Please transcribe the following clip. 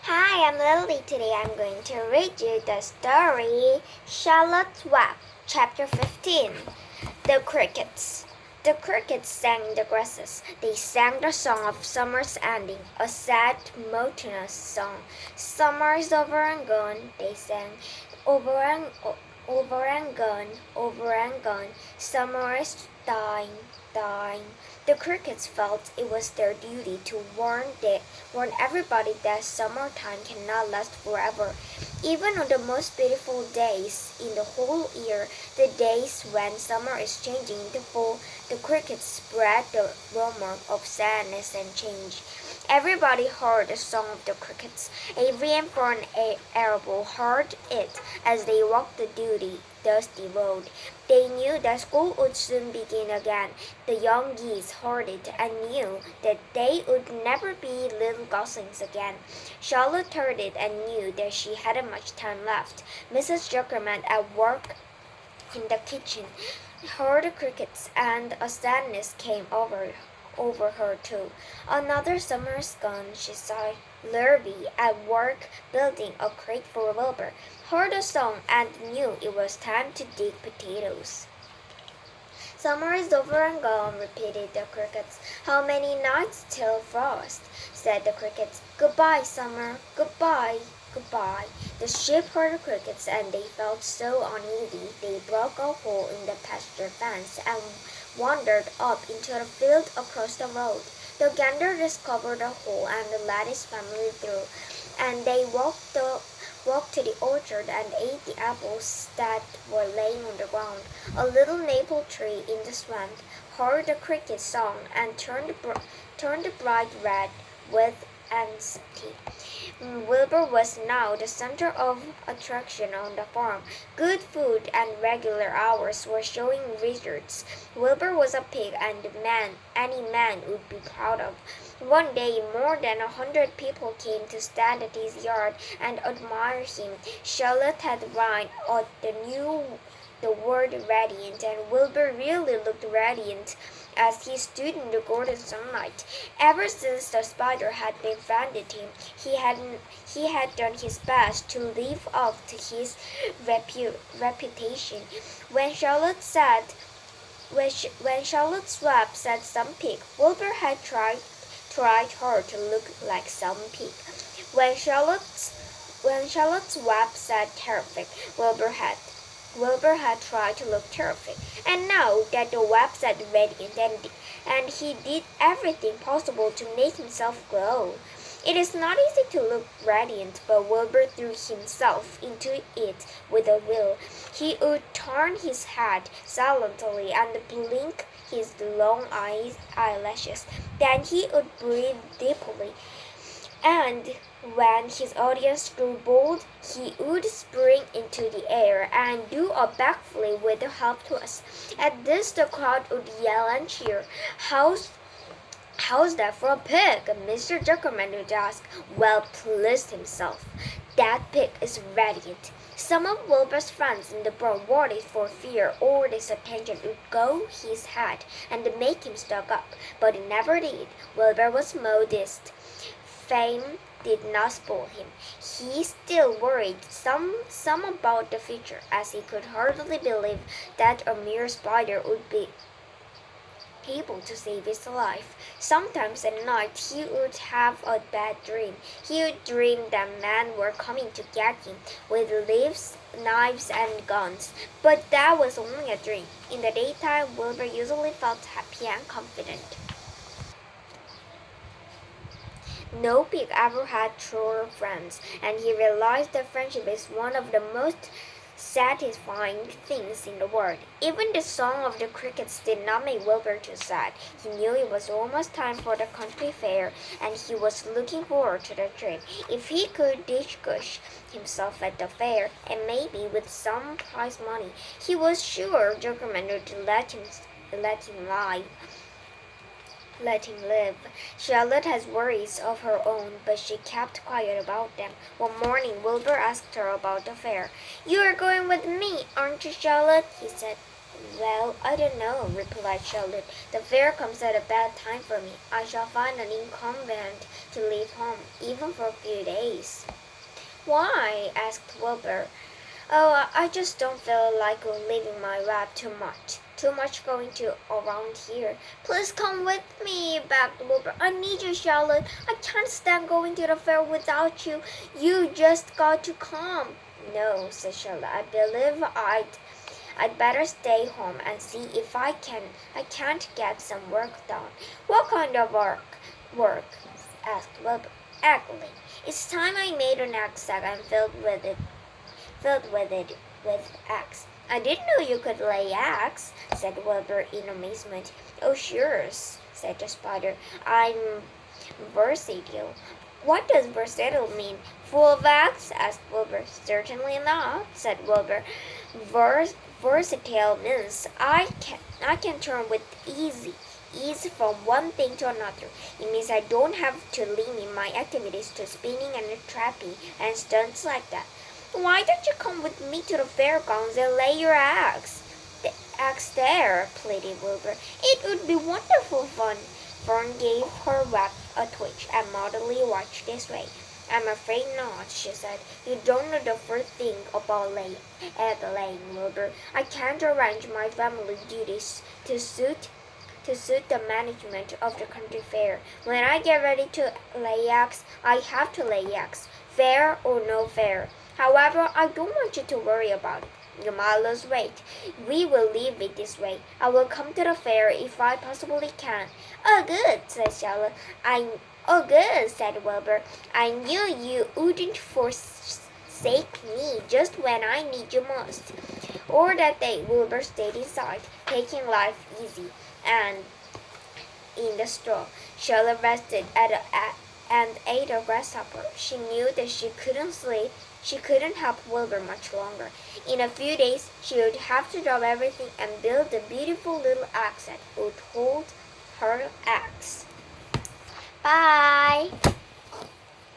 Hi, I'm Lily. Today I'm going to read you the story 샬롯의 거미줄, Chapter 15. The Crickets. The crickets sang in the grasses. They sang the song of summer's ending, a sad, monotonous song. Summer is over and gone, they sang. Over and gone, over and gone. Summer is dying, dying. The crickets felt it was their duty to warn everybody that summertime cannot last forever. Even on the most beautiful days in the whole year, the days when summer is changing into fall, the crickets spread the rumor of sadness and change. Everybody heard the song of the crickets. Avery and Fern and Arable heard it as they walked the dusty road. They knew that school would soon begin again. The young geese heard it and knew that they would never be little goslings again. Charlotte heard it and knew that she hadn't much time left. Mrs. Zuckerman at work in the kitchen heard the crickets, and a sadness came over her too. Another summer's gone, she sighed. Lurvy, at work building a crate for Wilbur, heard the song and knew it was time to dig potatoes. Summer is over and gone, repeated the crickets. How many nights till frost? Said the crickets. Goodbye, summer. Goodbye. Goodbye. The sheep heard the crickets and they felt so uneasy they broke a hole in the pasture fence and wandered up into the field across the road. The gander discovered the hole and led his family through, and they walked to the orchard and ate the apples that were laying on the ground. A little maple tree in the swamp heard the cricket song and turned bright red with anxiety. Wilbur was now the center of attraction on the farm. Good food and regular hours were showing results. Wilbur was a pig and any man would be proud of. One day, more than 100 people came to stand at his yard and admire him. Charlotte had rhymed out the word radiant, and Wilbur really looked radiant as he stood in the golden sunlight. Ever since the spider had befriended him, he had done his best to live up to his reputation. When Charlotte Swab said some pig, Wilbur had tried hard to look like some pig. When Charlotte Swab said terrific, Wilbur had tried to look terrific, and now that the web said radiant and he did everything possible to make himself glow. It is not easy to look radiant, but Wilbur threw himself into it with a will. He would turn his head silently and blink his long eyelashes. Then he would breathe deeply. And when his audience grew bold, he would spring into the air and do a backflip with the help to us. At this, the crowd would yell and cheer. How's that for a pig? Mr. Zuckerman would ask, well pleased himself. That pig is radiant. Some of Wilbur's friends in the barn worried for fear all this attention would go his head and make him stuck up, but it never did. Wilbur was modest. Fame did not spoil him. He still worried some about the future, as he could hardly believe that a mere spider would be able to save his life. Sometimes at night he would have a bad dream. He would dream that men were coming to get him with leaves, knives, and guns. But that was only a dream. In the daytime, Wilbur usually felt happy and confident. No pig ever had truer friends, and he realized that friendship is one of the most satisfying things in the world. Even the song of the crickets did not make Wilbur too sad. He knew it was almost time for the country fair, and he was looking forward to the trip. If he could distinguish himself at the fair, and maybe with some prize money, he was sure Zuckerman would let him live. Charlotte has worries of her own, but she kept quiet about them. One morning, Wilbur asked her about the fair. You are going with me, aren't you, Charlotte? He said. Well, I don't know, replied Charlotte. The fair comes at a bad time for me. I shall find an inconvenient to leave home, even for a few days. Why? Asked Wilbur. Oh, I just don't feel like leaving my wrap too much. Too much going to around here. Please come with me, begged Wilbur. I need you, Charlotte. I can't stand going to the fair without you. You just got to come. No, said Charlotte. I believe I'd better stay home and see if I can't get some work done. What kind of work? Work? Asked Wilbur. Egg-laying. It's time I made an egg sack and filled with eggs. I didn't know you could lay eggs, said Wilbur in amazement. Oh, sure, said the spider. I'm versatile. What does versatile mean? Full of eggs? Asked Wilbur. Certainly not, said Wilbur. Versatile means I can turn with ease from one thing to another. It means I don't have to limit my activities to spinning and trapping and stunts like that. Why don't you come with me to the fairgrounds and lay your eggs? The eggs there, pleaded Wilbur. It would be wonderful fun. Fern gave her wrap a twitch and motherly watched this way. I'm afraid not, she said. You don't know the first thing about egg laying, Wilbur. I can't arrange my family duties to suit the management of the country fair. When I get ready to lay eggs, I have to lay eggs, fair or no fair. However, I don't want you to worry about it. You might lose weight. We will leave it this way. I will come to the fair if I possibly can. Oh, good, said Charlotte. Oh, good, said Wilbur. I knew you wouldn't forsake me just when I need you most. Or that day, Wilbur stayed inside, taking life easy, and in the straw. Charlotte rested and ate a grasshopper. She knew that she couldn't help Wilbur much longer. In a few days, she would have to drop everything and build the beautiful little eggs that would hold her eggs. Bye!